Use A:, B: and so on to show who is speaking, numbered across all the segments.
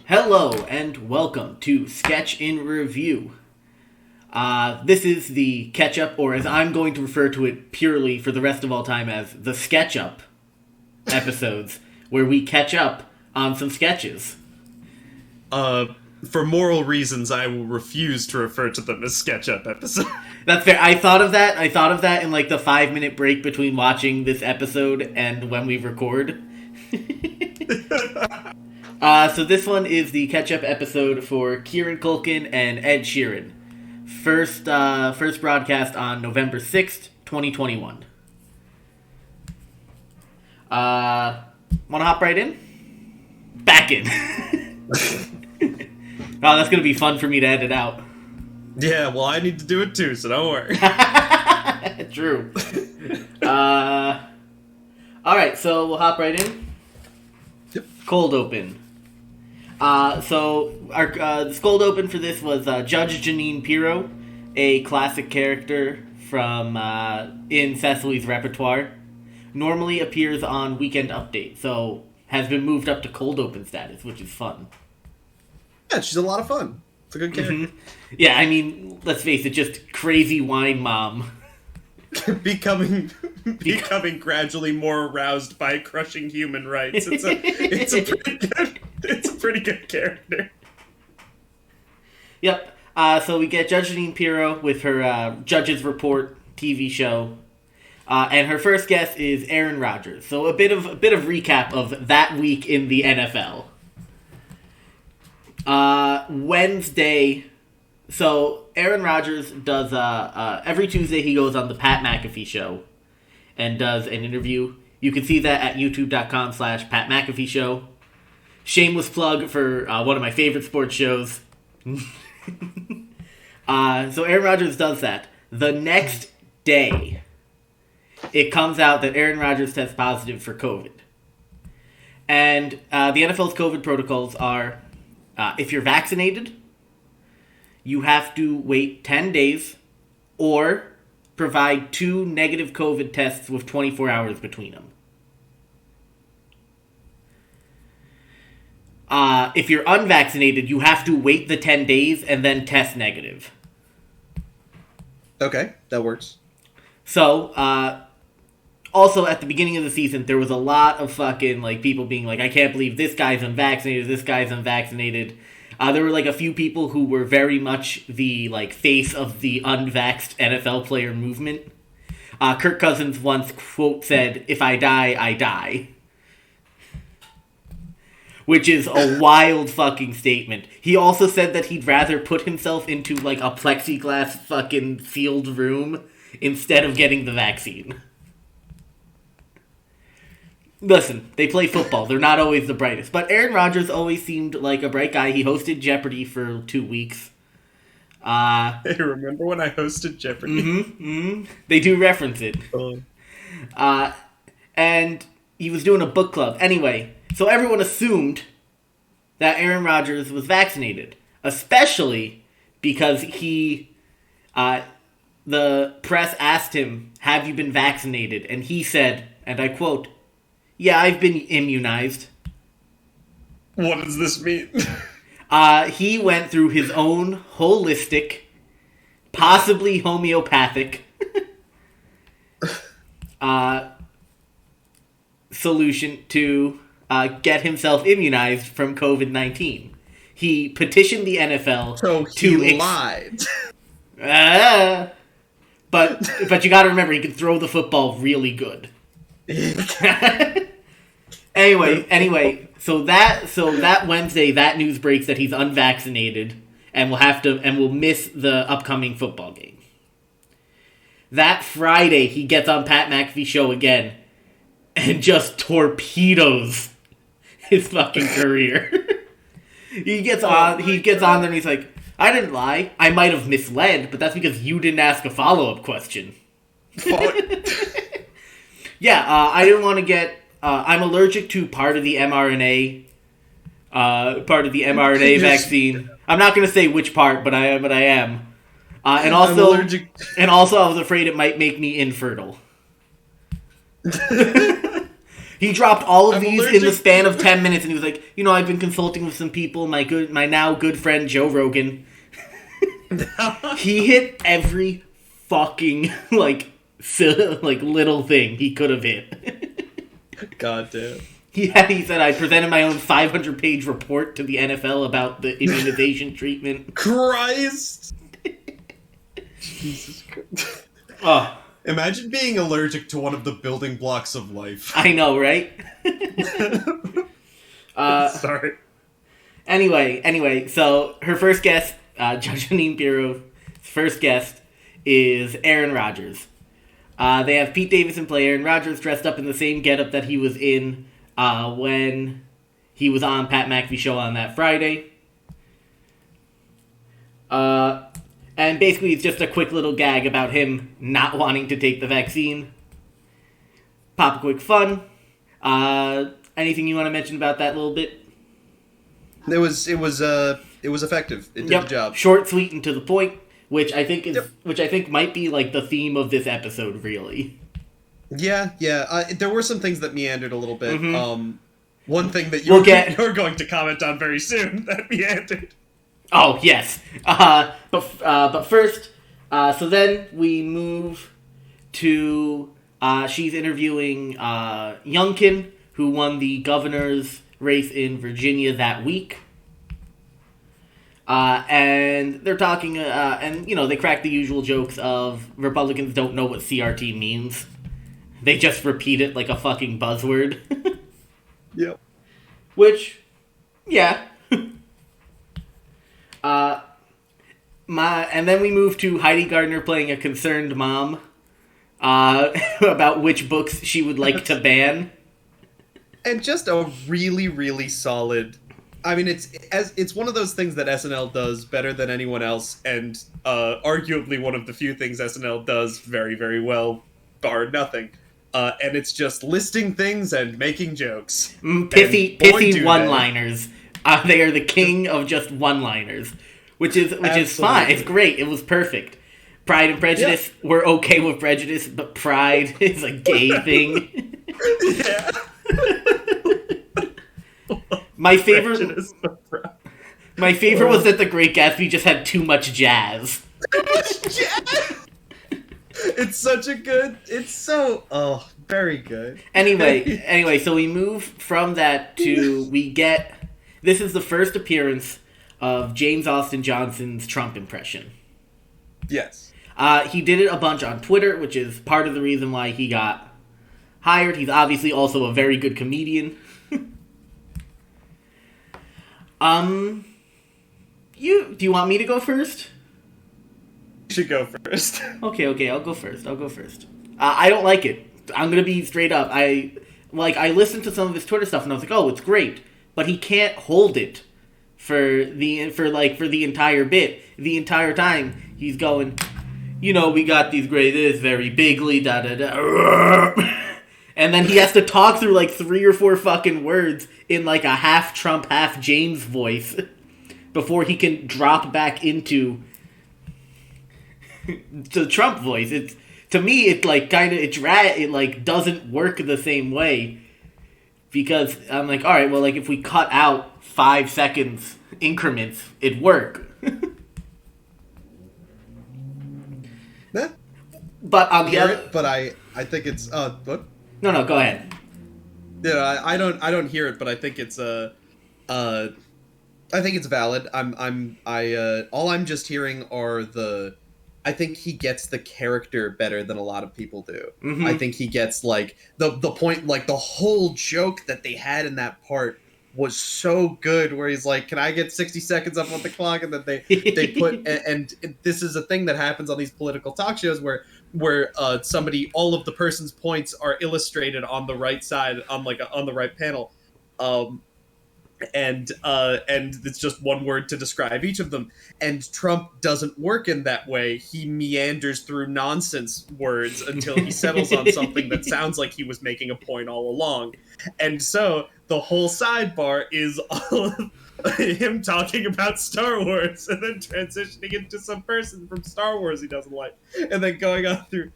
A: Hello and welcome to Sketch in Review. This is the catch-up, or as I'm going to refer to it purely for the rest of all time as the sketch-up episodes, where we catch up on some sketches.
B: For moral reasons, I will refuse to refer to them as sketch-up episodes.
A: That's fair. I thought of that in like the 5-minute break between watching this episode and when we record. So this one is the catch-up episode for Kieran Culkin and Ed Sheeran. First broadcast on November 6th, 2021. Want to hop right in? Back in. Oh, that's going to be fun for me to edit out.
B: Yeah, well, I need to do it too, so don't worry.
A: True. Alright, so we'll hop right in.
B: Yep. Cold
A: open. So our cold open for this was Judge Jeanine Pirro, a classic character from in Cecily's repertoire. Normally appears on Weekend Update, so has been moved up to cold open status, which is fun.
B: Yeah, she's a lot of fun. It's a good character.
A: Mm-hmm. Yeah, I mean, let's face it, just crazy wine mom.
B: becoming gradually more aroused by crushing human rights. It's a pretty good character.
A: Yep. So we get Judge Jeanine Pirro with her Judge's Report TV show, and her first guest is Aaron Rodgers. So a bit of recap of that week in the NFL. Wednesday. So Aaron Rodgers does every Tuesday he goes on the Pat McAfee show and does an interview. You can see that at youtube.com/Pat McAfee show. Shameless plug for one of my favorite sports shows. So Aaron Rodgers does that. The next day, it comes out that Aaron Rodgers tests positive for COVID. And the NFL's COVID protocols are, if you're vaccinated, you have to wait 10 days or provide 2 negative COVID tests with 24 hours between them. If you're unvaccinated, you have to wait the 10 days and then test negative.
B: Okay, that works.
A: So, also at the beginning of the season, there was a lot of fucking, like, people being like, I can't believe this guy's unvaccinated, this guy's unvaccinated. There were, like, a few people who were very much the, like, face of the unvaxxed NFL player movement. Kirk Cousins once, quote, said, "If I die, I die." Which is a wild fucking statement. He also said that he'd rather put himself into, like, a plexiglass fucking sealed room instead of getting the vaccine. Listen, they play football. They're not always the brightest. But Aaron Rodgers always seemed like a bright guy. He hosted Jeopardy for 2 weeks.
B: Hey, remember when I hosted Jeopardy?
A: Mm-hmm. They do reference it. And he was doing a book club. Anyway, so everyone assumed that Aaron Rodgers was vaccinated. Especially because the press asked him, "Have you been vaccinated?" And he said, and I quote, "Yeah, I've been immunized."
B: What does this mean?
A: He went through his own holistic, possibly homeopathic, solution to get himself immunized from COVID-19. He petitioned the NFL
B: lied.
A: But you gotta remember, he can throw the football really good. Anyway, so that Wednesday, that news breaks that he's unvaccinated and will miss the upcoming football game. That Friday, he gets on Pat McAfee show again and just torpedoes his fucking career. He gets on there and he's like, "I didn't lie. I might have misled, but that's because you didn't ask a follow-up question." Yeah, I didn't want to get... I'm allergic to part of the mRNA vaccine. I'm not going to say which part, but I am. And also I was afraid it might make me infertile. He dropped all of
B: I'm
A: these in the span of 10 minutes, and he was like, I've been consulting with some people, my now good friend Joe Rogan. He hit every fucking, little thing he could have hit.
B: God damn.
A: He said, I presented my own 500-page report to the NFL about the immunization treatment.
B: Christ! Jesus Christ.
A: Oh.
B: Imagine being allergic to one of the building blocks of life.
A: I know, right?
B: Sorry.
A: Anyway, so her first guest, Judge Janine Pirro's first guest, is Aaron Rodgers. They have Pete Davidson play Aaron Rodgers dressed up in the same getup that he was in when he was on Pat McAfee's show on that Friday. And basically it's just a quick little gag about him not wanting to take the vaccine. Pop a quick fun. Anything you want to mention about that little bit?
C: It was effective. It did the job.
A: Short, sweet, and to the point, which I think might be like the theme of this episode, really.
C: Yeah. There were some things that meandered a little bit.
A: Mm-hmm.
C: One thing that
B: you're going to comment on very soon that meandered.
A: Oh yes, but first, so then we move to she's interviewing Youngkin, who won the governor's race in Virginia that week. And they're talking, and they crack the usual jokes of Republicans don't know what CRT means. They just repeat it like a fucking buzzword.
C: Yep.
A: Which, yeah. And then we move to Heidi Gardner playing a concerned mom about which books she would like to ban.
C: And just a really, really solid. I mean, it's one of those things that SNL does better than anyone else, and arguably one of the few things SNL does very, very well, bar nothing. And it's just listing things and making jokes.
A: Pithy one-liners. They are the king of just one-liners, which is fine. It's great. It was perfect. Pride and Prejudice. Yeah. We're okay with prejudice, but pride is a gay thing.
B: Yeah.
A: My favorite was that The Great Gatsby just had too much jazz.
C: It's so very good.
A: Anyway, so we move from that to this is the first appearance of James Austin Johnson's Trump impression.
C: Yes.
A: He did it a bunch on Twitter, which is part of the reason why he got hired. He's obviously also a very good comedian. Do you want me to go first?
B: You should go first.
A: Okay, I'll go first. I don't like it. I'm gonna be straight up. I listened to some of his Twitter stuff and I was like, oh, it's great. But he can't hold it for the entire bit. The entire time he's going, we got these great, this very bigly, da da da. And then he has to talk through 3 or 4 fucking words in a half Trump, half James voice before he can drop back into the Trump voice. It's, to me, it doesn't work the same way, because I'm like, all right, well, if we cut out 5 seconds increments, it'd work. But on the other,
C: but I think it's what?
A: No, go ahead.
C: Yeah, I don't hear it, but I think it's I think it's valid. All I'm just hearing are I think he gets the character better than a lot of people do. Mm-hmm. I think he gets the point, the whole joke that they had in that part was so good, where he's like, can I get 60 seconds up on the clock? And then they put, and this is a thing that happens on these political talk shows where all of the person's points are illustrated on the right side, on the right panel. And it's just one word to describe each of them. And Trump doesn't work in that way. He meanders through nonsense words until he settles on something that sounds like he was making a point all along. And so the whole sidebar is all of him talking about Star Wars and then transitioning into some person from Star Wars he doesn't like, and then going on through.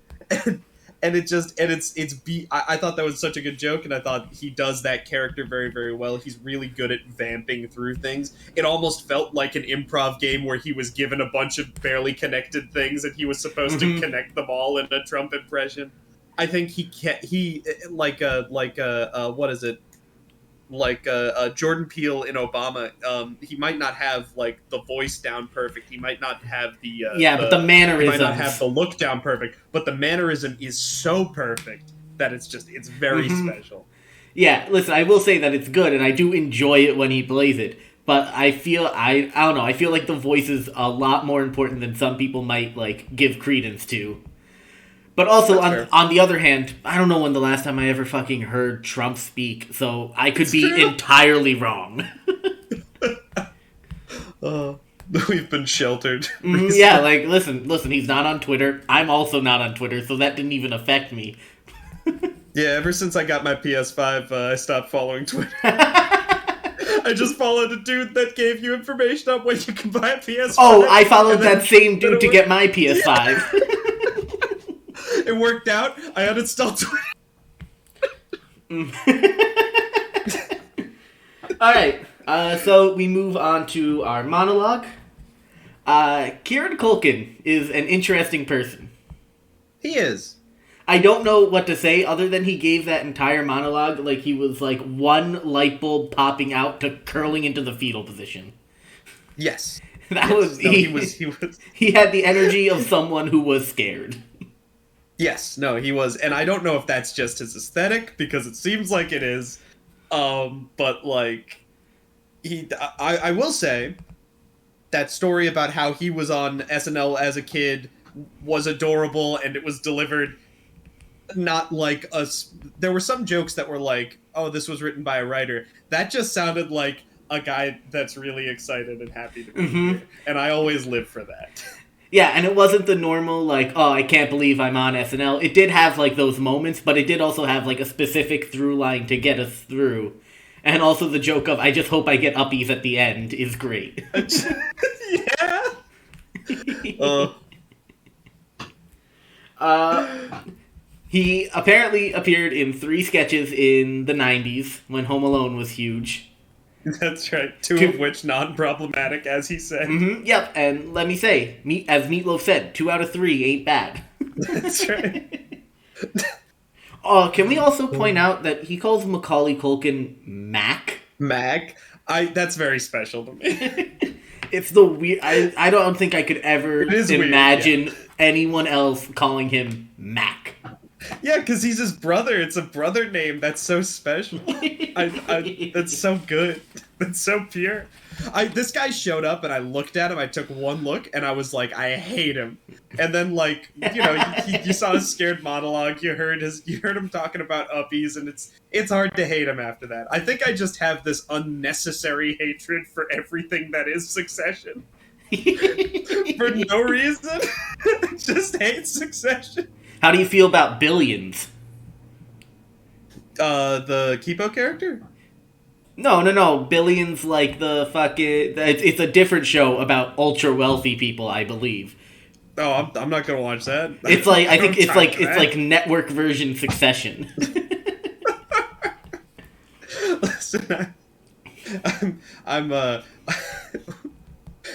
C: and I thought that was such a good joke, and I thought he does that character very, very well. He's really good at vamping through things. It almost felt like an improv game where he was given a bunch of barely connected things and he was supposed to connect them all in a Trump impression. I think what is it? Jordan Peele in Obama, he might not have like the voice down perfect. He might not have
A: but the mannerisms.
C: He might not have the look down perfect. But the mannerism is so perfect that it's very special.
A: Yeah, listen, I will say that it's good, and I do enjoy it when he plays it. But I don't know. I feel like the voice is a lot more important than some people might like give credence to. But also, on the other hand, I don't know when the last time I ever fucking heard Trump speak, so I could be entirely wrong.
C: We've been sheltered.
A: Yeah, like, listen, he's not on Twitter. I'm also not on Twitter, so that didn't even affect me.
C: Yeah, ever since I got my PS5, I stopped following Twitter. I just followed a dude that gave you information on when you can buy a PS5.
A: Oh, I followed that same dude to get my PS5.
C: Yeah. It worked out. I uninstalled Twitter.
A: Alright, so we move on to our monologue. Kieran Culkin is an interesting person.
C: He is.
A: I don't know what to say other than he gave that entire monologue like he was like one light bulb popping out to curling into the fetal position.
C: Yes.
A: He had the energy of someone who was scared.
C: Yes, no, he was, and I don't know if that's just his aesthetic, because it seems like it is, but, like, I will say, that story about how he was on SNL as a kid was adorable, and it was delivered not like us. There were some jokes that were like, oh, this was written by a writer. That just sounded like a guy that's really excited and happy to be here, and I always live for that.
A: Yeah, and it wasn't the normal, like, oh, I can't believe I'm on SNL. It did have, like, those moments, but it did also have, like, a specific through line to get us through. And also the joke of, I just hope I get uppies at the end is great.
C: Yeah!
A: He apparently appeared in 3 sketches in the 90s, when Home Alone was huge.
C: That's right. 2 of which non-problematic, as he said.
A: Yep, and let me say, as Meatloaf said, 2 out of 3 ain't bad.
C: That's right.
A: Can we also point out that he calls Macaulay Culkin Mac?
C: Mac? That's very special to me.
A: It's the weird... I don't think I could ever imagine anyone else calling him Mac.
C: Yeah, because he's his brother. It's a brother name. That's so special. That's so good. That's so pure. This guy showed up, and I looked at him. I took one look, and I was like, I hate him. And then, like, you saw his scared monologue. You heard him talking about uppies, and it's hard to hate him after that. I think I just have this unnecessary hatred for everything that is Succession. For no reason. Just hate Succession.
A: How do you feel about Billions?
C: The Kipo character?
A: No. Billions, like the fucking... It's a different show about ultra-wealthy people, I believe.
C: Oh, I'm not gonna watch that.
A: It's like... I think it's like network version Succession.
C: Listen, I'm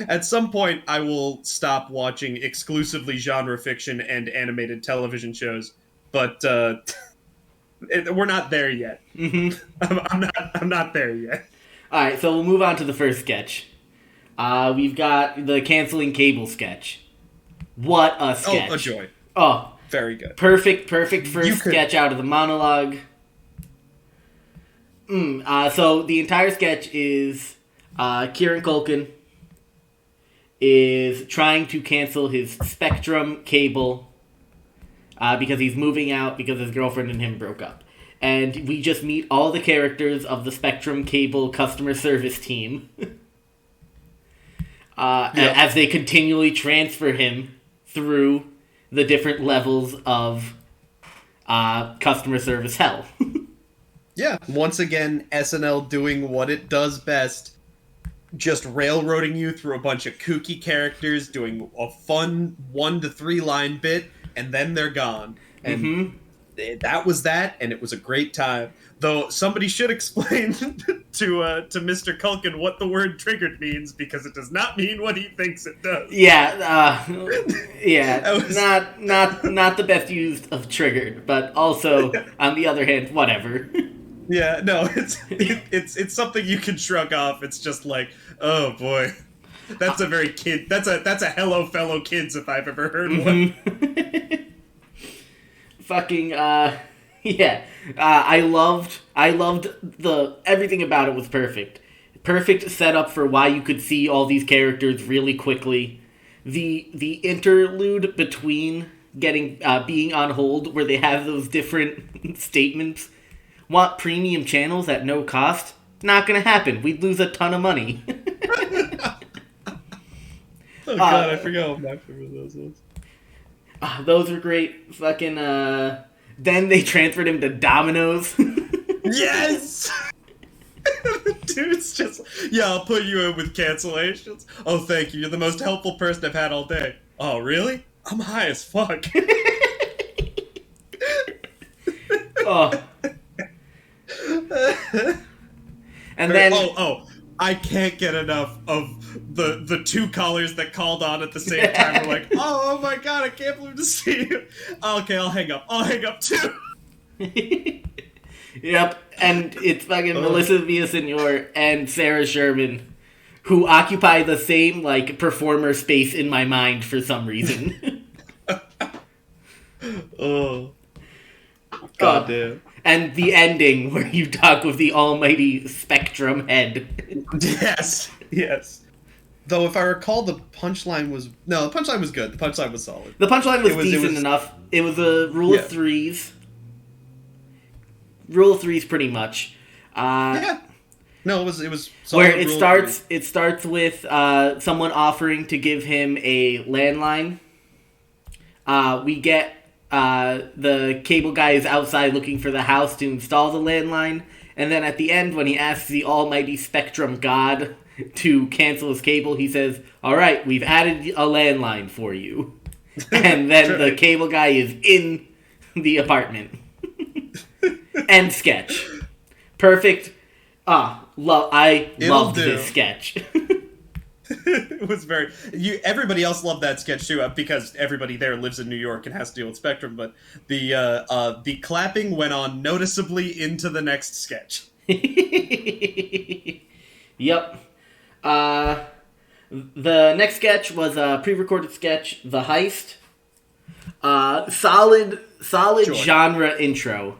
C: at some point, I will stop watching exclusively genre fiction and animated television shows, but we're not there yet. I'm not there yet.
A: All right, so we'll move on to the first sketch. We've got the canceling cable sketch. What a sketch!
C: Oh, a joy!
A: Oh,
C: very good.
A: Perfect first sketch out of the monologue. So the entire sketch is Kieran Culkin is trying to cancel his Spectrum cable because he's moving out because his girlfriend and him broke up. And we just meet all the characters of the Spectrum cable customer service team as they continually transfer him through the different levels of customer service hell.
C: Yeah, once again, SNL doing what it does best. Just railroading you through a bunch of kooky characters, doing a fun 1 to 3 line bit, and then they're gone. And
A: Mm-hmm.
C: that was that, and it was a great time. Though somebody should explain to Mr. Culkin what the word triggered means, because it does not mean what he thinks it does.
A: Yeah,
C: That was-
A: not the best use of triggered, but also on the other hand, whatever.
C: Yeah, no, it's something you can shrug off. It's just like, oh boy, that's a very kid. That's a hello fellow kids if I've ever heard one.
A: Fucking yeah. I loved everything about it was perfect. Perfect setup for why you could see all these characters really quickly. The interlude between getting being on hold, where they have those different statements. Want premium channels at no cost? Not gonna happen. We'd lose a ton of money.
C: Oh god, I forgot how my favorite those was.
A: Those were great. Fucking then they transferred him to Domino's.
C: Yes. Dude's just, yeah, I'll put you in with cancellations. Oh, thank you. You're the most helpful person I've had all day. Oh, really? I'm high as fuck.
A: Oh. And then
C: I can't get enough of the two callers that called on at the same time. We're like, oh my god, I can't believe to see you. Okay, I'll hang up. I'll hang up too.
A: Yep, and it's fucking Melissa Villaseñor and Sarah Sherman, who occupy the same like performer space in my mind for some reason.
C: Oh, god damn.
A: And the ending where you talk with the almighty Spectrum head.
C: Yes, yes. Though, if I recall, the punchline was good. The punchline was solid.
A: The punchline was decent enough. It was a rule of threes. Rule of threes, pretty much.
C: Yeah. No, it was solid.
A: Where it starts with someone offering to give him a landline. We get the cable guy is outside looking for the house to install the landline, and then at the end, when he asks the almighty Spectrum god to cancel his cable, he says, "All right, we've added a landline for you," and then the cable guy is in the apartment. End sketch. Perfect. I loved this sketch.
C: It was very. Everybody else loved that sketch too, because everybody there lives in New York and has to deal with Spectrum. But the clapping went on noticeably into the next sketch.
A: Yep. The next sketch was a pre-recorded sketch, The Heist. Solid genre intro.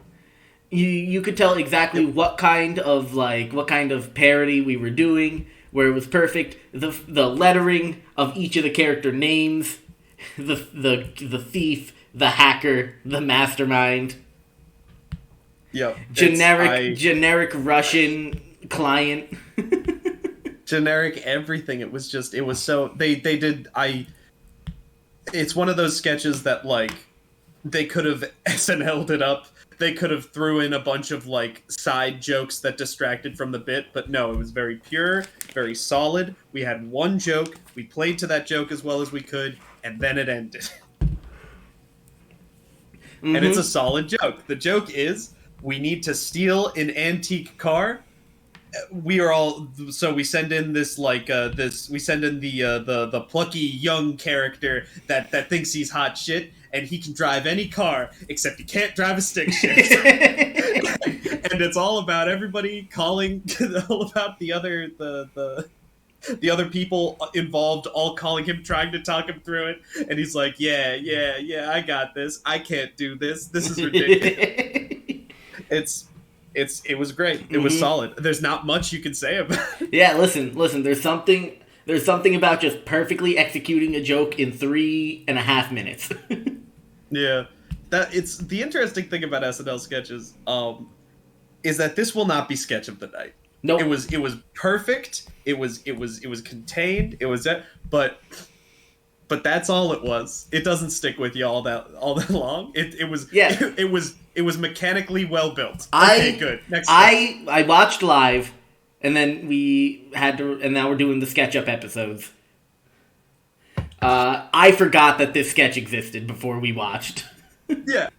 A: You could tell exactly what kind of parody we were doing, where it was perfect. The lettering of each of the character names, the thief, the hacker, the mastermind.
C: Yep.
A: Generic Russian client.
C: Generic everything. It was so it's one of those sketches that like they could have SNL'd it up. They could have threw in a bunch of like side jokes that distracted from the bit, but no, it was very pure, very solid. We had one joke, we played to that joke as well as we could, and then it ended. Mm-hmm. And it's a solid joke. The joke is, we need to steal an antique car. We send in this the plucky young character that thinks he's hot shit, and he can drive any car except he can't drive a stick shift. And it's all about everybody calling, all about the other people involved, all calling him, trying to talk him through it, and he's like, yeah, I got this. I can't do this. This is ridiculous. It was great. It was solid. There's not much you can say about it.
A: Yeah, listen. There's something about just perfectly executing a joke in 3.5 minutes.
C: Yeah, it's the interesting thing about SNL sketches. Is that this will not be sketch of the night.
A: No,
C: nope. It was perfect. It was contained. It was that, but that's all it was. It doesn't stick with you all that long. It was mechanically well built. Okay, good. Next.
A: I watched live, and then we had to, and now we're doing the sketch up episodes. I forgot that this sketch existed before we watched.
C: Yeah.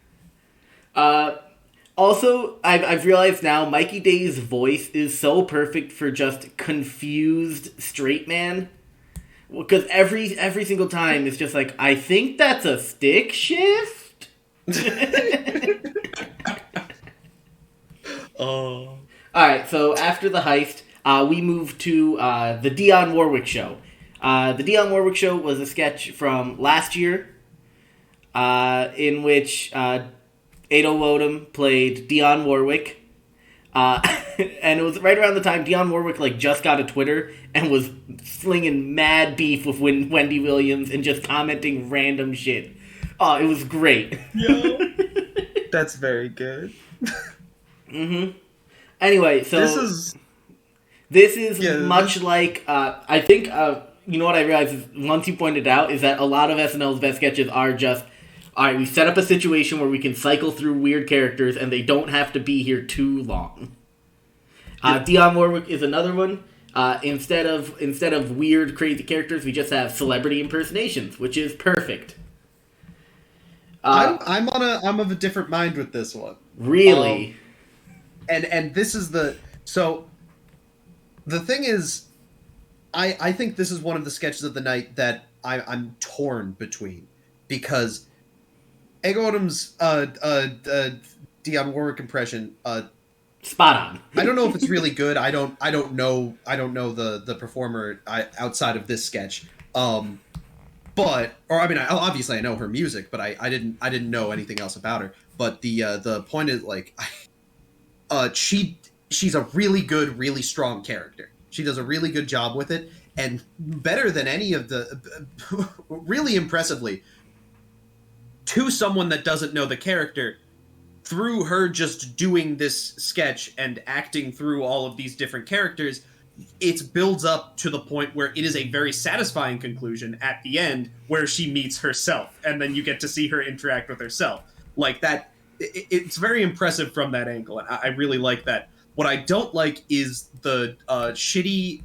A: Also, I've realized now Mikey Day's voice is so perfect for just confused straight man. Because every single time it's just like, I think that's a stick shift.
C: Oh.
A: Alright, so after the heist, we move to the Dion Warwick show. The Dion Warwick show was a sketch from last year, in which Ado Wodum played Dion Warwick. And it was right around the time Dion Warwick just got a Twitter and was slinging mad beef with Wendy Williams and just commenting random shit. Oh, it was great.
C: Yo. That's very good.
A: Mm-hmm. Anyway, so this is
C: yeah,
A: much like I think you know what I realized is, once you pointed out, is that a lot of SNL's best sketches are just, all right, we set up a situation where we can cycle through weird characters and they don't have to be here too long. Dion Warwick is another one. Instead of weird, crazy characters, we just have celebrity impersonations, which is perfect.
C: I'm of a different mind with this one.
A: Really?
C: And this is the thing is, I think this is one of the sketches of the night that I'm torn between, because Egg Odum's Dionne Warwick impression,
A: spot on.
C: I don't know if it's really good. I don't know the performer outside of this sketch. Obviously I know her music, but I didn't know anything else about her. But the point is, she's a really good, really strong character. She does a really good job with it, and better than any of the really impressively, to someone that doesn't know the character, through her just doing this sketch and acting through all of these different characters, it builds up to the point where it is a very satisfying conclusion at the end, where she meets herself, and then you get to see her interact with herself. Like that, it's very impressive from that angle, and I really like that. What I don't like is the shitty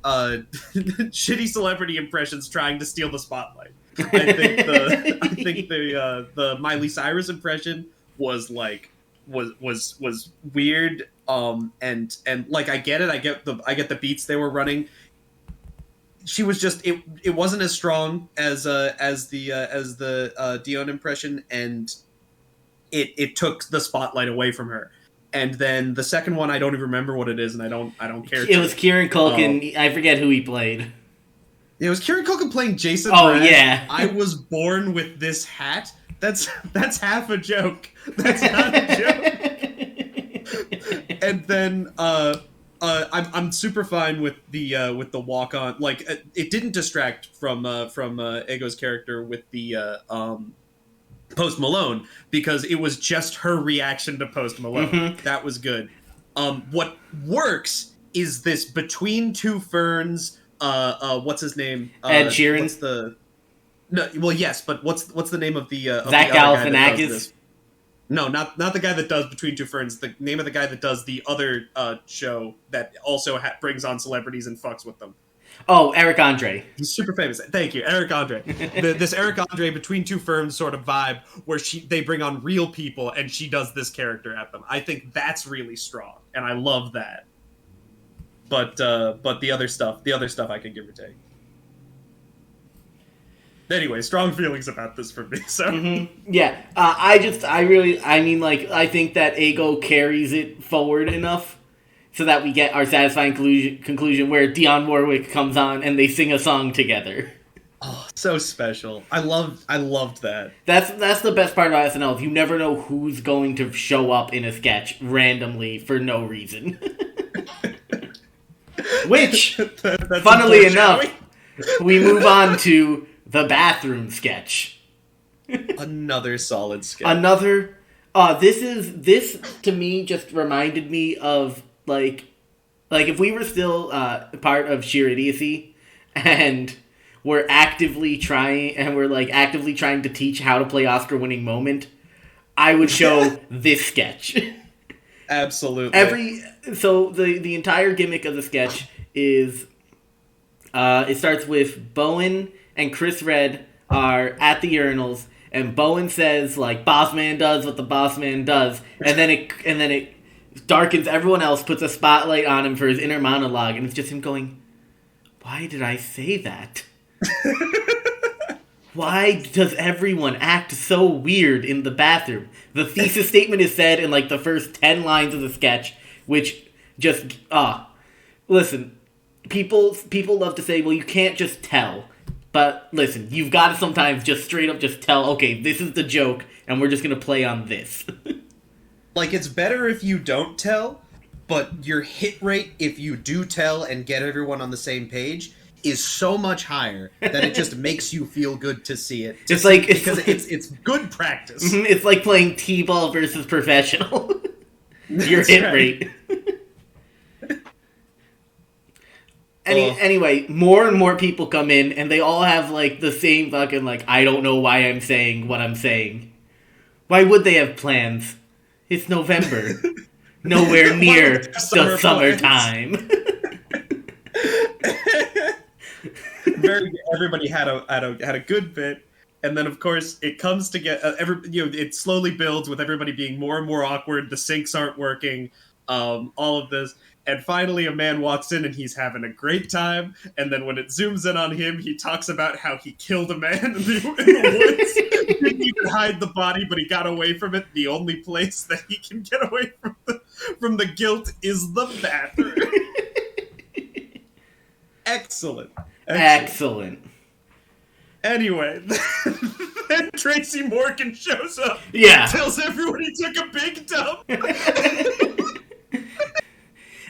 C: celebrity impressions trying to steal the spotlight. I think the Miley Cyrus impression was weird. And I get it. I get the beats they were running. She was just it wasn't as strong as the Dion impression, and it took the spotlight away from her. And then the second one, I don't even remember what it is, and I don't care.
A: It was Kieran Culkin. I forget who he played.
C: It was Kieran Culkin playing Jason.
A: Oh,
C: Mraz.
A: yeah.
C: I was born with this hat. That's half a joke. That's not a joke. And then I'm super fine with the walk on. It didn't distract from Ego's character with the Post Malone, because it was just her reaction to Post Malone. Mm-hmm. That was good. What works is this between two ferns. What's his name?
A: Ed Sheeran.
C: What's the? No, well, yes, but what's the name of the
A: Zach Galifianakis?
C: No, not the guy that does Between Two Ferns. The name of the guy that does the other show that also brings on celebrities and fucks with them.
A: Oh, Eric Andre.
C: He's super famous. Thank you, Eric Andre. This Eric Andre Between Two Ferns sort of vibe where they bring on real people and she does this character at them. I think that's really strong, and I love that. But the other stuff I can give or take. Anyway, strong feelings about this for me. So
A: yeah, I think that Ego carries it forward enough so that we get our satisfying conclusion where Dionne Warwick comes on and they sing a song together.
C: Oh, so special! I loved that.
A: That's the best part about SNL. You never know who's going to show up in a sketch randomly for no reason. Which, funnily enough, we move on to the bathroom sketch.
C: Another solid sketch.
A: This to me just reminded me of like if we were still part of Sheer Idiocy and we're actively trying to teach how to play Oscar-winning moment, I would show this sketch.
C: Absolutely.
A: So the entire gimmick of the sketch is it starts with Bowen and Chris Redd are at the urinals, and Bowen says, like, boss man does what the boss man does, and then it darkens everyone else, puts a spotlight on him for his inner monologue, and it's just him going, why did I say that? Why does everyone act so weird in the bathroom? The thesis statement is said in, like, the first 10 lines of the sketch, which just, listen, people love to say, well, you can't just tell. But, listen, you've got to sometimes just straight up just tell, okay, this is the joke, and we're just going to play on this.
C: Like, it's better if you don't tell, but your hit rate, if you do tell and get everyone on the same page, is so much higher that it just makes you feel good to see it. Because it's good practice.
A: It's like playing T-ball versus professional. Your hit rate. Anyway, more and more people come in, and they all have, like, the same fucking, like, I don't know why I'm saying what I'm saying. Why would they have plans? It's November. Nowhere near the summertime.
C: Everybody had a good bit, and then of course it comes to get it slowly builds with everybody being more and more awkward. The sinks aren't working, all of this, and finally a man walks in and he's having a great time. And then when it zooms in on him, he talks about how he killed a man in the woods. He could hide the body, but he got away from it. The only place that he can get away from the guilt is the bathroom. Excellent. Anyway, then Tracy Morgan shows up.
A: Yeah.
C: Tells everyone he took a big dump.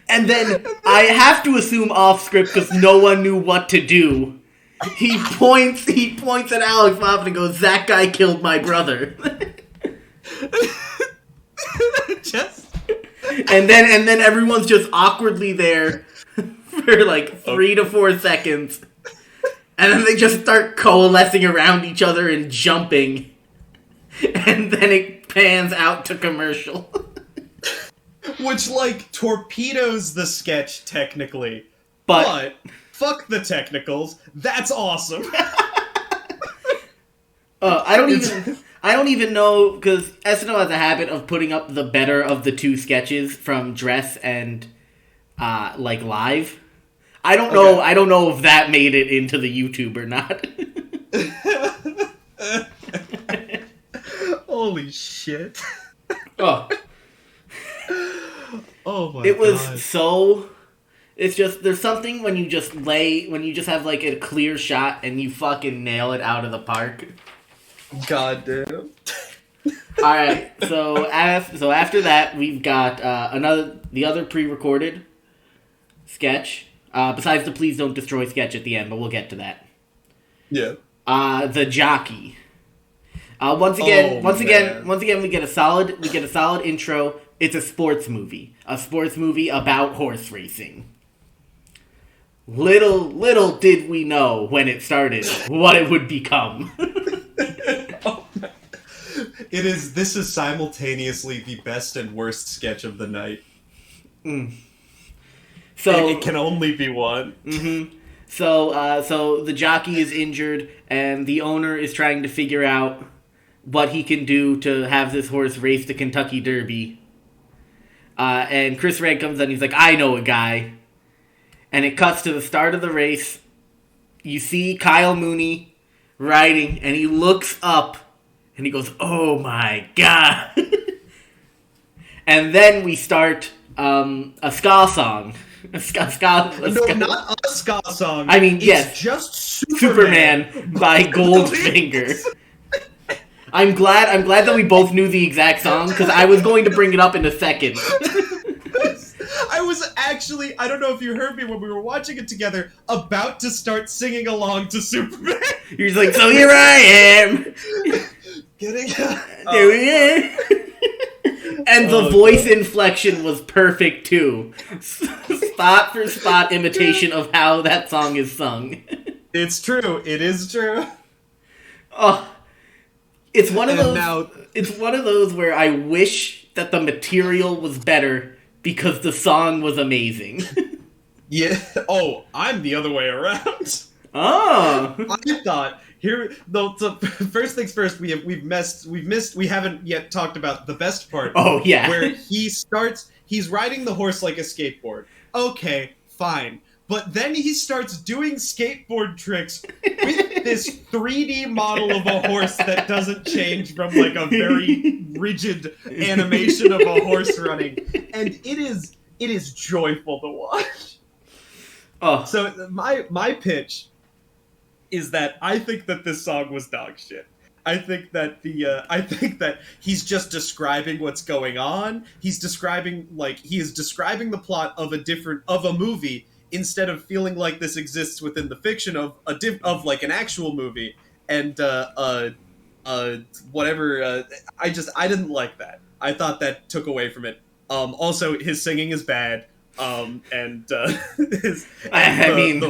A: And then I have to assume off script because no one knew what to do. He points at Alex Moffat and goes, "That guy killed my brother." And then everyone's just awkwardly there for like 3 to 4 seconds. And then they just start coalescing around each other and jumping. And then it pans out to commercial.
C: Which, like, torpedoes the sketch, technically. But fuck the technicals. That's awesome.
A: I don't even know, because SNL has a habit of putting up the better of the two sketches from Dress and, like, Live. I don't know. I don't know if that made it into the YouTube or not.
C: Holy shit!
A: Oh
C: my god!
A: It was so. It's just there's something when you just have like a clear shot and you fucking nail it out of the park.
C: God damn.
A: All right, so after that we've got the other pre-recorded sketch. Besides the Please Don't Destroy sketch at the end, but we'll get to that.
C: Yeah.
A: The Jockey. Once again, we get a solid intro. It's a sports movie about horse racing. Little did we know when it started what it would become.
C: This is simultaneously the best and worst sketch of the night.
A: So
C: it can only be one.
A: Mm-hmm. So the jockey is injured, and the owner is trying to figure out what he can do to have this horse race the Kentucky Derby. And Chris Redd comes in, he's like, "I know a guy." And it cuts to the start of the race. You see Kyle Mooney riding, and he looks up, and he goes, "Oh my god." And then we start a ska song.
C: Not a ska song.
A: I mean,
C: it's
A: yes.
C: Just
A: Superman by Goldfinger. I'm glad that we both knew the exact song, because I was going to bring it up in a second.
C: I was actually, I don't know if you heard me when we were watching it together, about to start singing along to Superman.
A: You're just like, "So here I am."
C: Getting
A: There we are. And the voice inflection was perfect, too. Spot for spot imitation of how that song is sung.
C: It's true. It is true.
A: Oh, it's one of those where I wish that the material was better because the song was amazing.
C: Yeah. Oh, I'm the other way around.
A: Oh.
C: I thought first things first. We haven't yet talked about the best part.
A: Oh, yeah.
C: Where he's riding the horse like a skateboard. Okay, fine. But then he starts doing skateboard tricks with this 3D model of a horse that doesn't change from like a very rigid animation of a horse running, and it is joyful to watch.
A: Oh.
C: So my pitch is that I think that this song was dog shit. I think that he's just describing what's going on. He is describing the plot of a movie instead of feeling like this exists within the fiction of like an actual movie. And whatever. I didn't like that. I thought that took away from it. Also, his singing is bad. The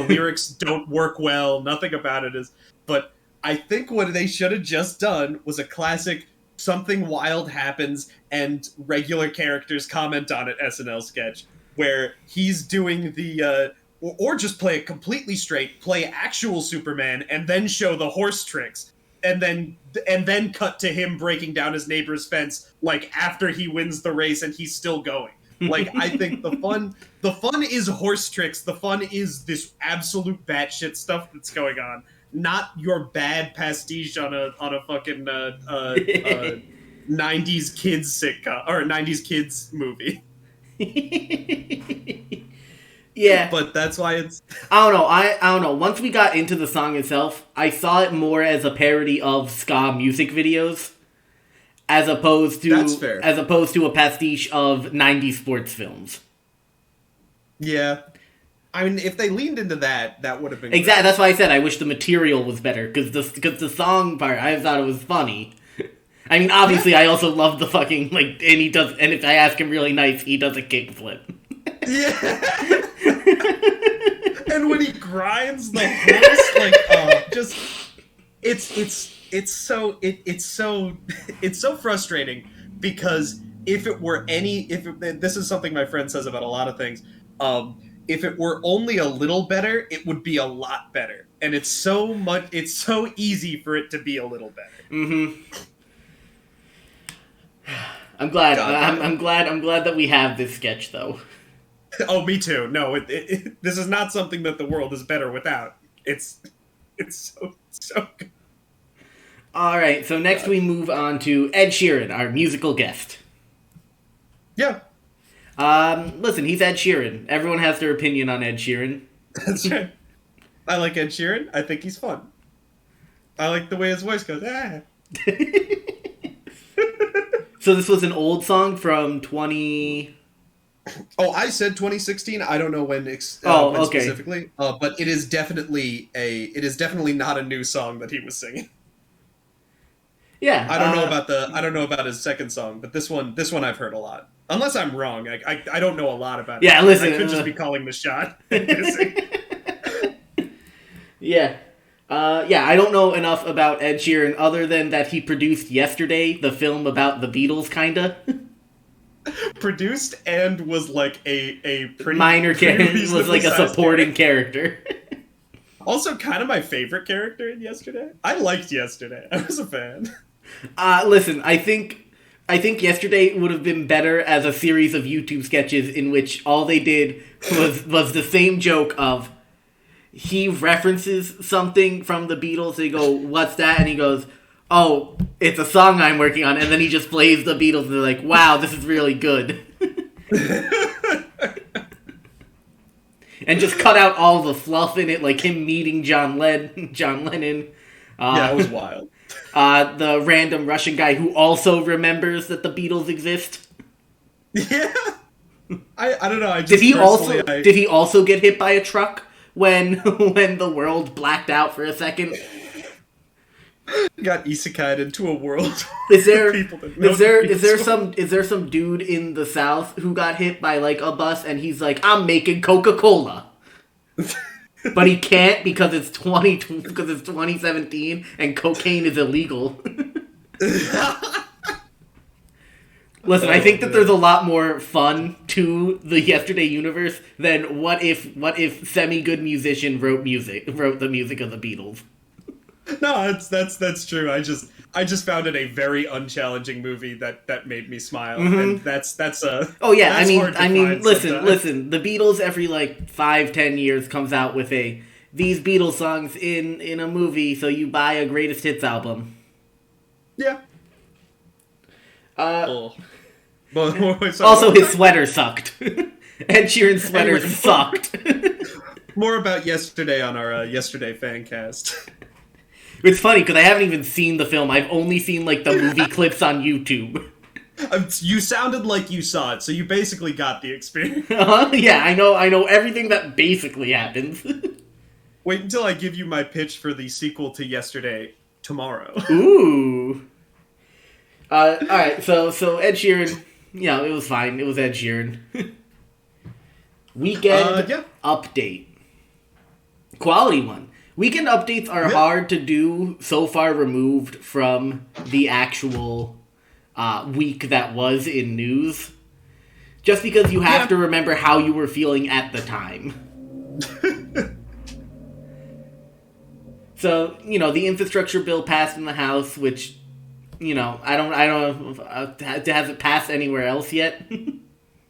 C: lyrics don't work well. Nothing about it is. But I think what they should have just done was a classic something wild happens and regular characters comment on it SNL sketch where he's doing the or just play it completely straight, play actual Superman and then show the horse tricks and then cut to him breaking down his neighbor's fence like after he wins the race and he's still going. Like, I think the fun is horse tricks. The fun is this absolute batshit stuff that's going on, not your bad pastiche on a fucking 90s kids sitcom or 90s kids movie.
A: Yeah,
C: but that's why it's.
A: I don't know. Once we got into the song itself, I saw it more as a parody of ska music videos. As opposed to a pastiche of 90s sports films.
C: Yeah. I mean, if they leaned into that would have been
A: exactly. Great. That's why I said I wish the material was better, because the song part, I thought it was funny. I mean, obviously, yeah. I also love the fucking, like, and if I ask him really nice, he does a kickflip.
C: Yeah. And when he grinds the horse, like, just, it's so frustrating because this is something my friend says about a lot of things. If it were only a little better, it would be a lot better. And it's so easy for it to be a little better.
A: Mm-hmm. I'm glad. I'm glad that we have this sketch though.
C: Oh, me too. No, this is not something that the world is better without. It's so good.
A: All right, so next we move on to Ed Sheeran, our musical guest.
C: Yeah.
A: Listen, he's Ed Sheeran. Everyone has their opinion on Ed Sheeran.
C: That's right. I like Ed Sheeran. I think he's fun. I like the way his voice goes. Ah.
A: So this was an old song from 20...
C: Oh, I said 2016. I don't know when
A: okay.
C: Specifically. But it is definitely not a new song that he was singing.
A: Yeah,
C: I don't know about his second song, but this one I've heard a lot. Unless I'm wrong, I don't know a lot about it.
A: Yeah, listen,
C: I could just be calling the shot.
A: Yeah, I don't know enough about Ed Sheeran other than that he produced Yesterday, the film about the Beatles, kinda.
C: Produced and was like a pretty
A: minor character, was like a supporting character.
C: Also, kind of my favorite character in Yesterday. I liked Yesterday. I was a fan.
A: Listen, I think Yesterday would have been better as a series of YouTube sketches in which all they did was the same joke of he references something from the Beatles. They go, "What's that?" And he goes, "Oh, it's a song I'm working on." And then he just plays the Beatles, and they're like, "Wow, this is really good." And just cut out all the fluff in it, like him meeting John Lennon.
C: Yeah, it was wild.
A: The random Russian guy who also remembers that the Beatles exist.
C: Yeah, I don't know.
A: Did he also get hit by a truck when the world blacked out for a second?
C: Got isekai'd into a world.
A: Is there some dude in the South who got hit by like a bus and he's like, "I'm making Coca-Cola," but he can't because it's 2017 and cocaine is illegal. Listen, I think that there's a lot more fun to the Yesterday universe than what if semi-good musician wrote the music of the Beatles.
B: No, that's true. I just found it a very unchallenging movie that made me smile, and that's
A: Oh yeah,
B: that's hard to find
A: listen,
B: sometimes.
A: the Beatles every 5-10 years comes out with these Beatles songs in a movie, so you buy a greatest hits album.
B: Yeah.
C: Oh.
A: Also, his sweater sucked. Ed Sheeran's sweater sucked.
B: More about Yesterday on our Yesterday fan cast.
A: It's funny because I haven't even seen the film. I've only seen the movie clips on YouTube.
B: You sounded like you saw it, so you basically got the experience.
A: Yeah, I know everything that basically happens.
B: Wait until I give you my pitch for the sequel to Yesterday tomorrow.
A: Ooh. Alright, so Ed Sheeran, it was fine. It was Ed Sheeran. Weekend update. Quality one. Weekend updates are hard to do, so far removed from the actual week that was in news. Just because you have to remember how you were feeling at the time. So, the infrastructure bill passed in the House, which, I don't know, has it passed anywhere else yet?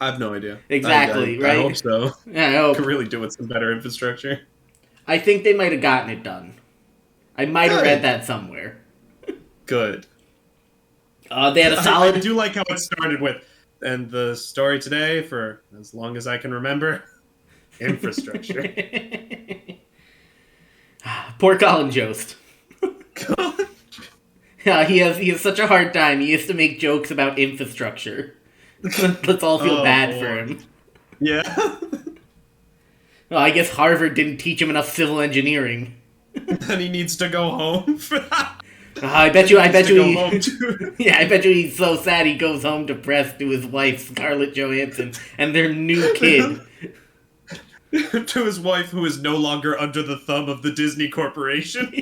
B: I have no idea.
A: Exactly, right?
B: I hope so.
A: Yeah, I hope.
B: Could really do with some better infrastructure.
A: I think they might have gotten it done. I might have read that somewhere.
B: Good.
A: They had a solid...
B: I do like how it started with, and the story today, for as long as I can remember, infrastructure.
A: Poor Colin Jost. Yeah, he has such a hard time. He has to make jokes about infrastructure. Let's all feel bad for him.
B: Yeah.
A: Well, I guess Harvard didn't teach him enough civil engineering.
B: And he needs to go home for that.
A: I bet you he's so sad he goes home depressed to his wife, Scarlett Johansson, and their new kid.
B: To his wife, who is no longer under the thumb of the Disney Corporation.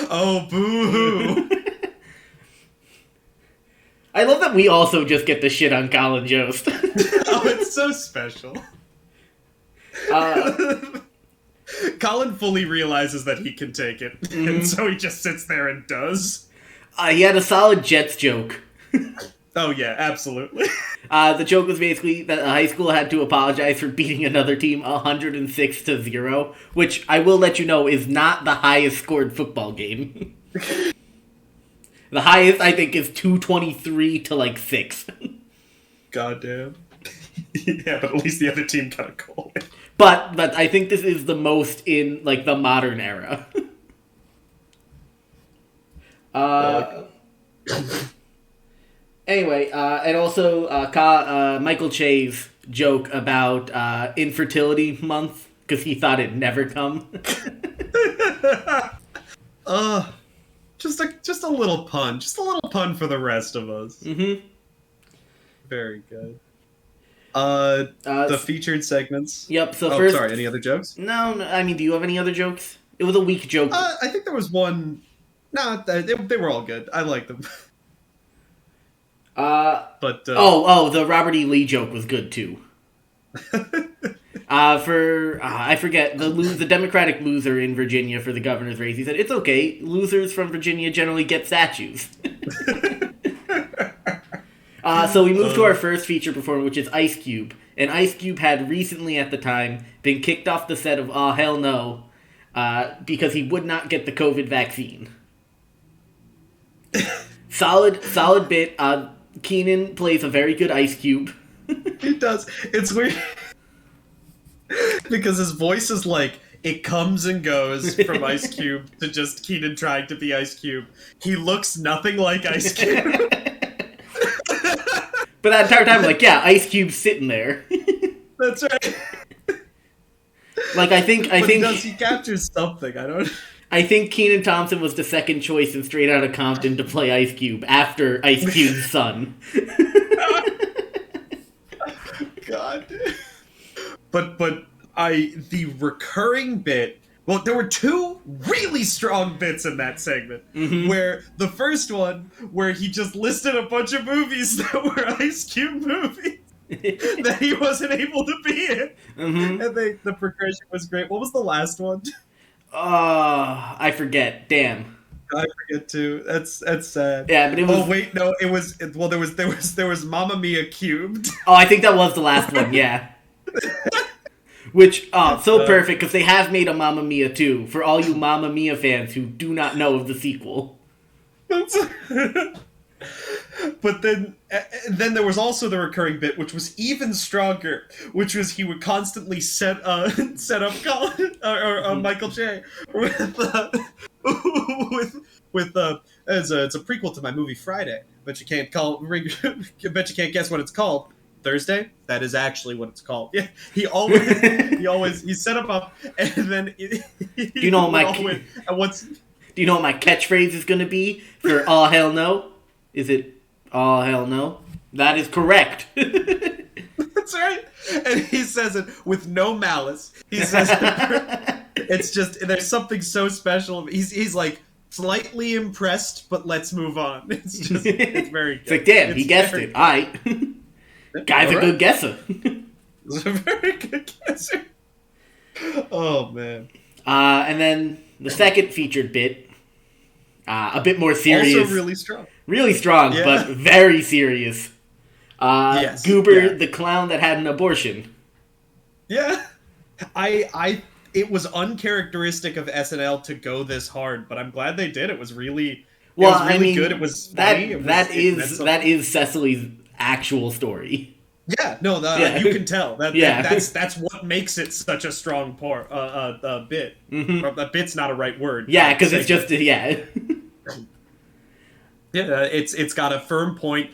B: Oh, boo-hoo.
A: I love that we also just get the shit on Colin Jost.
B: Oh, it's so special. Colin fully realizes that he can take it, and so he just sits there and does.
A: He had a solid Jets joke.
B: Oh yeah, absolutely.
A: The joke was basically that a high school had to apologize for beating another team 106-0, which I will let you know is not the highest scored football game. The highest, I think, is 223-6.
B: Goddamn. Yeah, but at least the other team got a goal.
A: But I think this is the most in, the modern era. Anyway, and also Michael Che's joke about infertility month, because he thought it'd never come.
B: Just a little pun. Just a little pun for the rest of us.
A: Mm-hmm.
B: Very good. The featured segments.
A: Yep, so first...
B: sorry, any other jokes?
A: No, I mean, do you have any other jokes? It was a weak joke.
B: I think there was one... No, they were all good. I liked them. But
A: the Robert E. Lee joke was good too. I forget the Democratic loser in Virginia for the governor's race. He said it's okay. Losers from Virginia generally get statues. So we moved to our first feature performer, which is Ice Cube. And Ice Cube had recently, at the time, been kicked off the set of Oh Hell No, because he would not get the COVID vaccine. Solid bit. Keenan plays a very good Ice Cube.
B: He does. It's weird. Because his voice is it comes and goes from Ice Cube to just Keenan trying to be Ice Cube. He looks nothing like Ice Cube.
A: But that entire time, Ice Cube's sitting there.
B: That's right.
A: I think
B: he captures something.
A: I think Kenan Thompson was the second choice in Straight Outta Compton to play Ice Cube after Ice Cube's son.
B: God. But the recurring bit Well, there were two really strong bits in that segment. Where the first one, where he just listed a bunch of movies that were Ice Cube movies that he wasn't able to be in. And the progression was great. What was the last one?
A: I forget. Damn.
B: I forget too. That's sad.
A: Yeah, but it was.
B: Oh wait, no, it was. Well, there was Mamma Mia cubed.
A: Oh, I think that was the last one. Yeah. Which, so perfect, because they have made a Mamma Mia 2, for all you Mamma Mia fans who do not know of the sequel.
B: But then there was also the recurring bit, which was even stronger, which was he would constantly set up Colin, or Michael J. with it's a prequel to my movie Friday. Bet you can't guess what it's called. Thursday? That is actually what it's called. Yeah, he set up, and then
A: do you know what my catchphrase is going to be for all hell no? Is it all hell no? That is correct.
B: That's right. And he says it with no malice. He says it's just there's something so special. He's like slightly impressed, but let's move on. It's very good.
A: It's like, damn, he guessed it. All right. Guy's a good guesser.
B: He's a very good guesser. Oh, man.
A: And then the second featured bit, a bit more serious.
B: Also really strong.
A: Really strong, yeah. But very serious.
B: Yes.
A: Goober, the clown that had an abortion.
B: Yeah. It was uncharacteristic of SNL to go this hard, but I'm glad they did. It was really good. It was funny.
A: That is Cecily's actual story.
B: Yeah, no, you can tell that's what makes it such a strong bit. A bit's not a right word.
A: Yeah, because it's just yeah.
B: Yeah, it's got a firm point.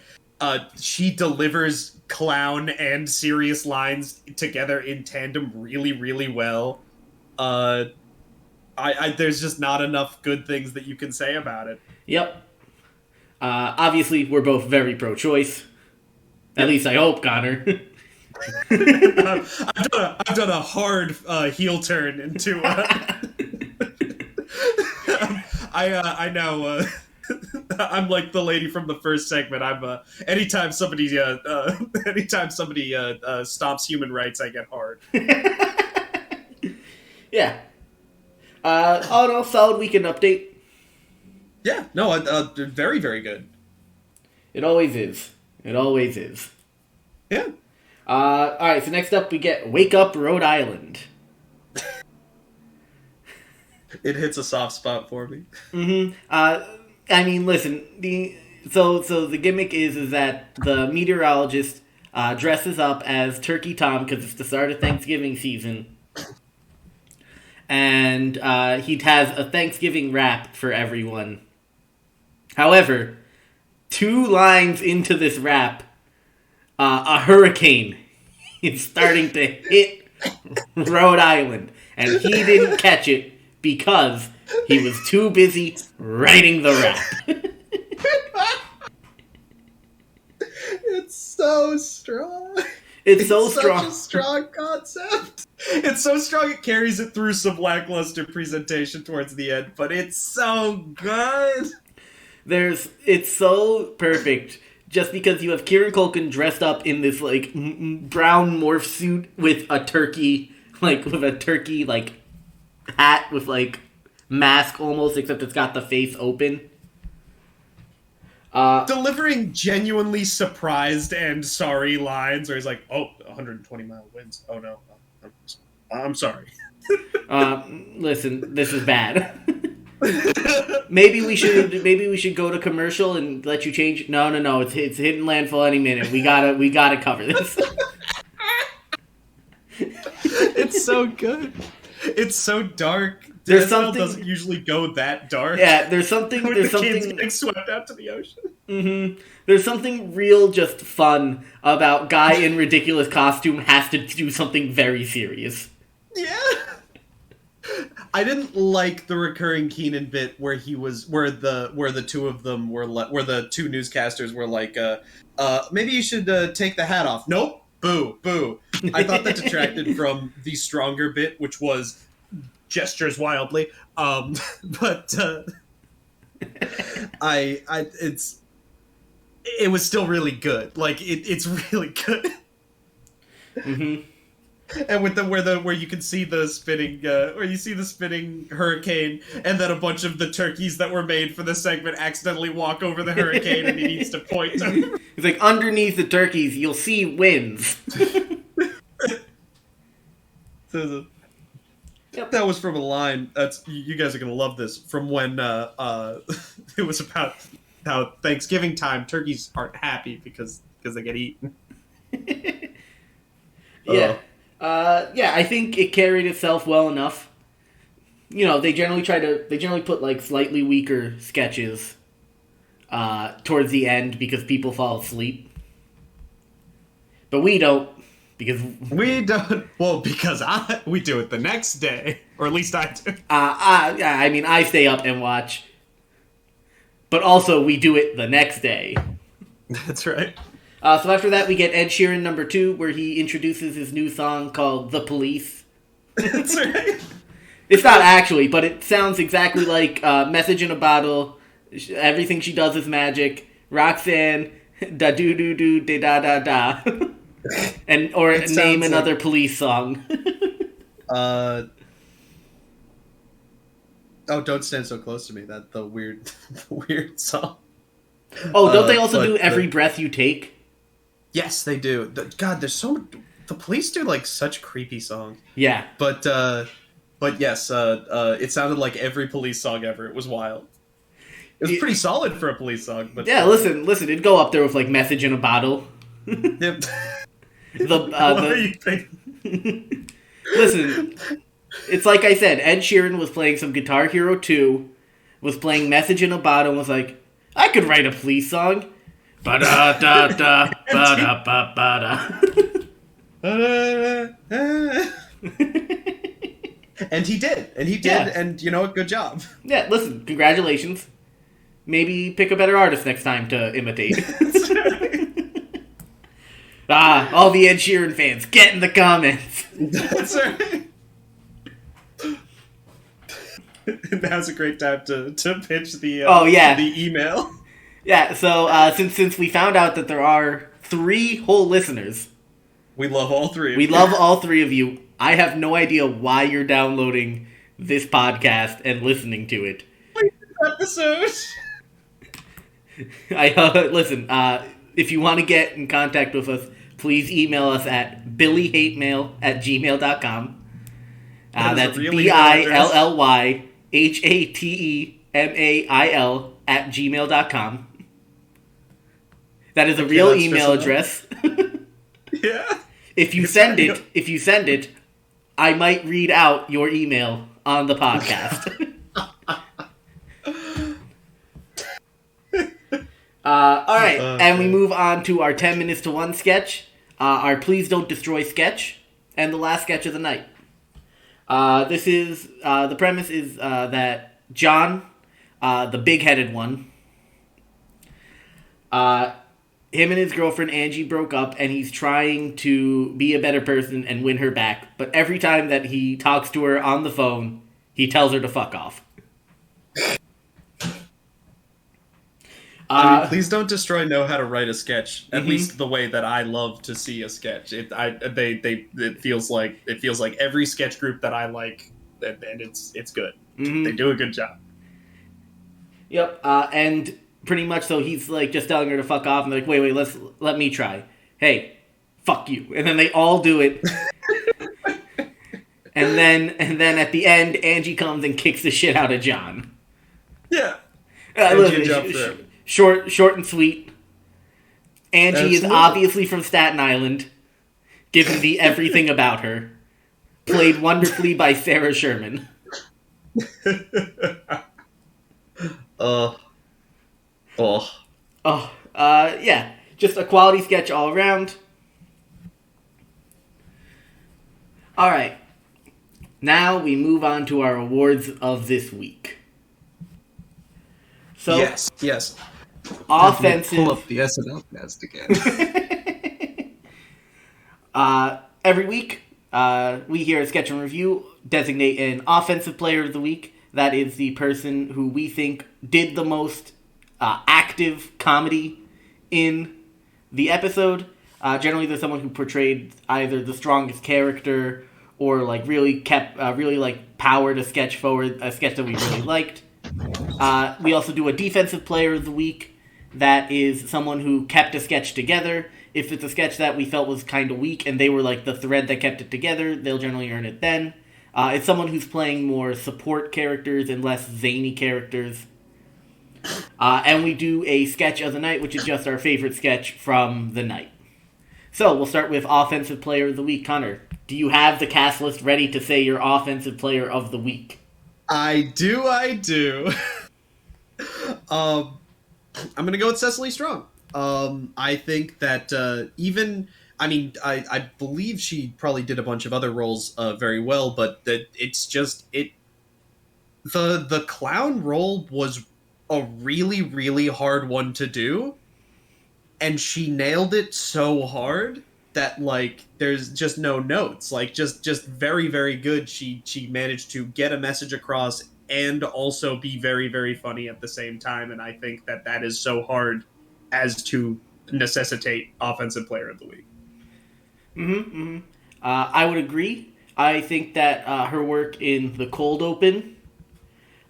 B: She delivers clown and serious lines together in tandem really, really well. There's just not enough good things that you can say about it.
A: Yep. Obviously, we're both very pro-choice. At least I hope, Connor.
B: I've done a hard heel turn into. I now. I'm like the lady from the first segment. I'm anytime somebody stomps human rights, I get hard.
A: Yeah. All in all, solid weekend update.
B: Yeah. No. Very, very good.
A: It always is. It always is.
B: Yeah.
A: All right. So next up, we get "Wake Up, Rhode Island."
B: It hits a soft spot for me.
A: I mean, listen. So the gimmick is that the meteorologist dresses up as Turkey Tom because it's the start of Thanksgiving season, and he has a Thanksgiving rap for everyone. However, 2 lines into this rap, a hurricane is starting to hit Rhode Island, and he didn't catch it because he was too busy writing the rap.
C: It's so strong.
A: It's so strong.
C: Such a strong concept.
B: It's so strong it carries it through some lackluster presentation towards the end, but it's so good.
A: It's so perfect just because you have Kieran Culkin dressed up in this like brown morph suit with a turkey hat with like mask almost, except it's got the face open.
B: Delivering genuinely surprised and sorry lines where he's like, 120-mile winds. Oh no. I'm sorry.
A: Listen, this is bad. Maybe we should go to commercial and let you change. No. It's hitting landfall any minute. We gotta cover this.
B: It's so good. It's so dark.
A: There's
B: SNL
A: something
B: doesn't usually go that dark.
A: Yeah, there's something
B: kids getting swept out to the ocean.
A: Mm-hmm. There's something real just fun about guy in ridiculous costume has to do something very serious.
B: Yeah. I didn't like the recurring Keenan bit where the two of them where the 2 newscasters were like, maybe you should take the hat off. Nope. Boo. I thought that detracted from the stronger bit, which was gestures wildly. But it was still really good. Like it's really good.
A: Mm-hmm.
B: And with where you can see the spinning, where you see the spinning hurricane, and then a bunch of the turkeys that were made for the segment accidentally walk over the hurricane, and he needs to point them.
A: It's like, underneath the turkeys, you'll see winds.
B: Yep. That was from a line. That's you guys are gonna love this. From when it was about how Thanksgiving time turkeys aren't happy because they get eaten.
A: Yeah. Yeah, I think it carried itself well enough. You know, they generally put like slightly weaker sketches towards the end because people fall asleep. But we don't, because
B: we don't. Well, because we do it the next day, or at least I do.
A: I mean, I stay up and watch, but also we do it the next day.
B: That's right.
A: So after that, we get Ed Sheeran number 2, where he introduces his new song called "The Police."
B: That's right.
A: It's not actually, but it sounds exactly like "Message in a Bottle." Everything she does is magic. Roxanne, da doo doo doo da da da, and or name another police song.
C: Oh, Don't Stand So Close to Me. That the weird song.
A: Oh, don't they also do Every Breath You Take?
C: Yes, they do. God, there's so much. The Police do like such creepy songs.
A: Yeah.
C: But yes, it sounded like every Police song ever. It was wild. It was pretty solid for a Police song. But
A: yeah, listen, it'd go up there with like "Message in a Bottle."
C: Yep.
B: What are you thinking?
A: Listen, it's like I said, Ed Sheeran was playing some Guitar Hero 2, was playing "Message in a Bottle," and was like, I could write a police song. Ba-da-da-da, ba-da-ba-ba-da.
C: And he did,
A: Yeah.
C: and you know what? Good job.
A: Yeah, listen, congratulations. Maybe pick a better artist next time to imitate. All the Ed Sheeran fans, get in the comments.
B: That's right. Now's a great time to pitch the the email.
A: Yeah, so since we found out that there are 3 whole listeners,
B: we love all 3 of
A: we
B: you.
A: love all 3 of you. I have no idea why you're downloading this podcast and listening to it.
B: Episode.
A: Listen, if you want to get in contact with us, please email us at billyhatemail@gmail.com. That's BILLYHATEMAIL@gmail.com. That is a real email address.
B: Yeah.
A: If you send it, I might read out your email on the podcast. All right, and we move on to our 10 minutes to 1 sketch, our Please Don't Destroy sketch, and the last sketch of the night. The premise is that John, the big-headed one, him and his girlfriend Angie broke up, and he's trying to be a better person and win her back. But every time that he talks to her on the phone, he tells her to fuck off.
C: Please Don't Destroy know how to write a sketch. At least the way that I love to see a sketch. It feels like every sketch group that I like, and it's good.
A: Mm-hmm.
C: They do a good job.
A: Yep, and pretty much so he's like just telling her to fuck off, and they're like, wait, let me try. Hey, fuck you. And then they all do it. and then at the end, Angie comes and kicks the shit out of John.
B: Yeah.
A: Short and sweet. Angie is obviously from Staten Island, giving the everything about her. Played wonderfully by Sarah Sherman. Yeah. Just a quality sketch all around. Alright. Now we move on to our awards of this week. So,
C: Yes.
A: Offensive.
B: Pull up the SNL cast again.
A: Every week, we here at Sketch and Review designate an offensive player of the week. That is the person who we think did the most active comedy in the episode. Generally, there's someone who portrayed either the strongest character or like really kept powered a sketch forward, a sketch that we really liked. We also do a defensive player of the week. That is someone who kept a sketch together. If it's a sketch that we felt was kind of weak and they were like the thread that kept it together, they'll generally earn it then. It's someone who's playing more support characters and less zany characters. And we do a sketch of the night, which is just our favorite sketch from the night. So we'll start with offensive player of the week. Connor, do you have the cast list ready to say your offensive player of the week?
C: I do. I'm going to go with Cecily Strong. I think that I believe she probably did a bunch of other roles very well, but it's just the clown role was a really, really hard one to do, and she nailed it so hard that like there's just no notes. Like just very, very good. She managed to get a message across and also be very, very funny at the same time, and I think that is so hard as to necessitate offensive player of the week.
A: I would agree. I think that her work in the cold open,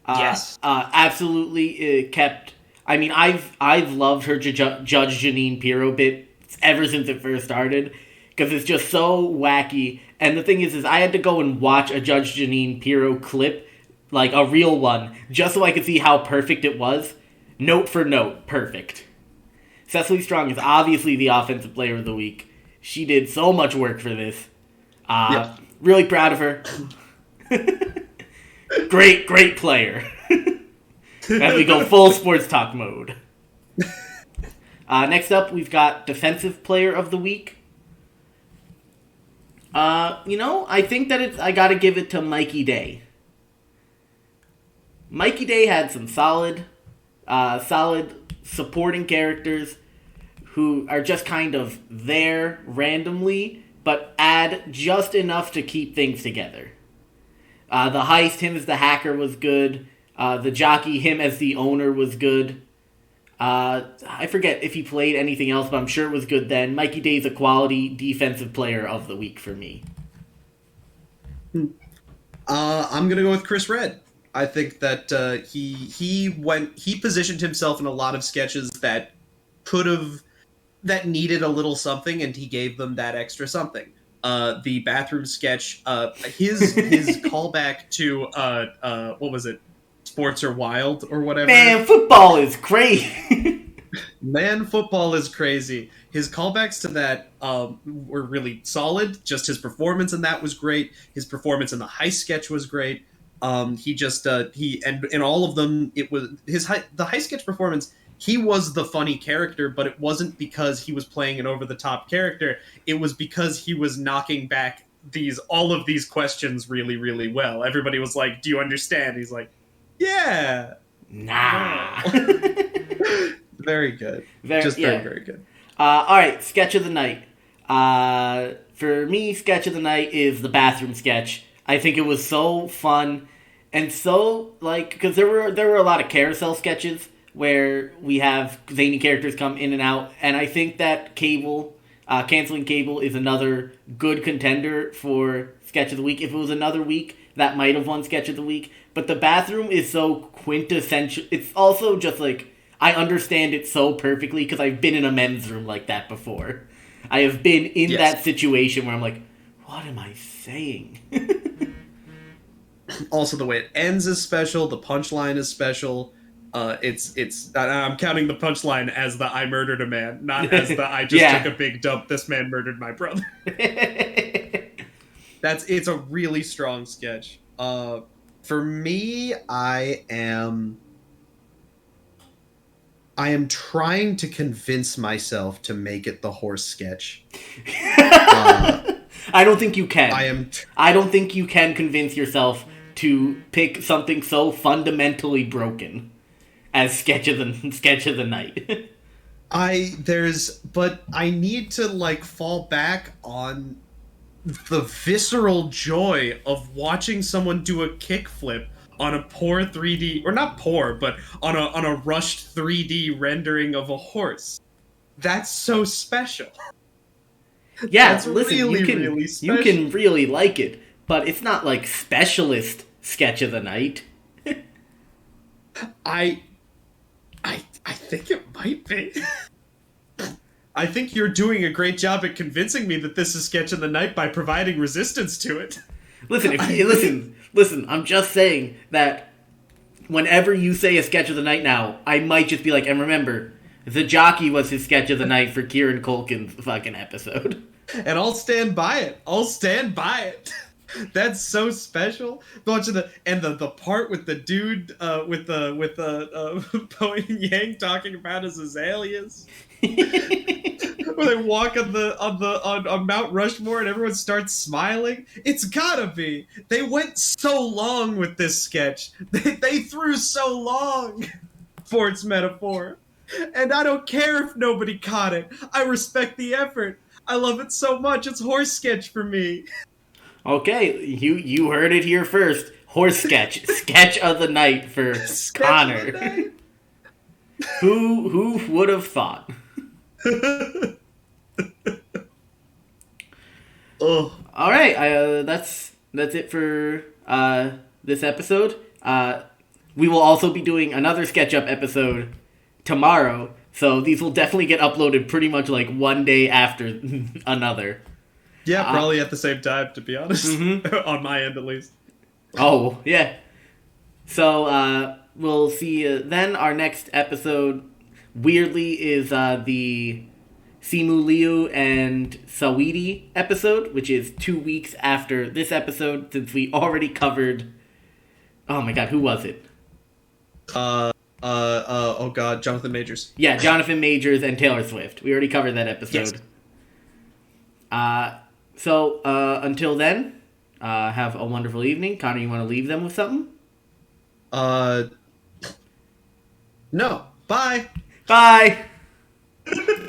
A: absolutely kept. I mean, I've loved her Judge Janine Pirro bit ever since it first started because it's just so wacky. And the thing is I had to go and watch a Judge Janine Pirro clip, like a real one, just so I could see how perfect it was. Note for note, perfect. Cecily Strong is obviously the offensive player of the week. She did so much work for this. Really proud of her. Great player. As we go full sports talk mode. Next up, we've got defensive player of the week. I think that I gotta give it to Mikey Day. Mikey Day had some solid supporting characters who are just kind of there randomly, but add just enough to keep things together. The Heist, him as the hacker, was good. The Jockey, him as the owner, was good. I forget if he played anything else, but I'm sure it was good then. Mikey Day's a quality defensive player of the week for me.
C: I'm going to go with Chris Redd. I think that he positioned himself in a lot of sketches that needed a little something, and he gave them that extra something. The bathroom sketch, his callback to what was it, Sports Are Wild or whatever.
A: Man, football is crazy.
C: Man, football is crazy. His callbacks to that were really solid. Just his performance in that was great. His performance in the Heist sketch was great. In all of them, it was the Heist sketch performance. He was the funny character, but it wasn't because he was playing an over-the-top character. It was because he was knocking back all of these questions really, really well. Everybody was like, "Do you understand?" He's like, "Yeah."
A: Nah.
C: Very good. Very, very good.
A: All right, sketch of the night. For me, sketch of the night is the bathroom sketch. I think it was so fun, and so because there were a lot of carousel sketches where we have zany characters come in and out, and I think that Canceling Cable is another good contender for sketch of the week. If it was another week, that might have won sketch of the week. But the bathroom is so quintessential. It's also just I understand it so perfectly because I've been in a men's room like that before. I have been in that situation where I'm like, what am I saying?
C: Also, the way it ends is special. The punchline is special. I'm counting the punchline as the "I murdered a man," not as the "I just took a big dump. This man murdered my brother." It's a really strong sketch. For me, I am trying to convince myself to make it the horse sketch.
A: I don't think you can. I don't think you can convince yourself to pick something so fundamentally broken as sketch of the night.
C: But I need to fall back on
B: the visceral joy of watching someone do a kickflip on a poor 3D, or not poor, but on a rushed 3D rendering of a horse. That's so special.
A: Yeah,
B: That's
A: listen,
B: really,
A: you can
B: really
A: you
B: special.
A: can really like it, but it's not like specialist sketch of the night.
B: I think it might be. I think you're doing a great job at convincing me that this is sketch of the night by providing resistance to it.
A: Listen, listen. I'm just saying that whenever you say a sketch of the night now, I might just be like, and remember, the Jockey was his sketch of the night for Kieran Culkin's fucking episode.
B: And I'll stand by it. I'll stand by it. That's so special. Watching the part with the dude with the Poe and Yang talking about his azaleas. Where they walk on Mount Rushmore and everyone starts smiling. It's gotta be. They went so long with this sketch. They threw so long for its metaphor. And I don't care if nobody caught it. I respect the effort. I love it so much. It's horse sketch for me.
A: Okay, you heard it here first. Horse sketch. Sketch of the night for Connor.
B: Night.
A: Who would have thought?
B: Oh.
A: All right, that's it for this episode. We will also be doing another SketchUp episode tomorrow, so these will definitely get uploaded pretty much like one day after another.
B: Yeah, probably at the same time, to be honest. Mm-hmm. On my end, at least.
A: Oh, yeah. So, we'll see you then. Our next episode, weirdly, is the Simu Liu and Saweetie episode, which is 2 weeks after this episode, since we already covered... Oh my god, who was it?
B: Oh god, Jonathan Majors.
A: Yeah, Jonathan Majors and Taylor Swift. We already covered that episode.
B: Yes.
A: So, until then, have a wonderful evening. Connor, you want to leave them with something?
B: No. Bye.
A: Bye!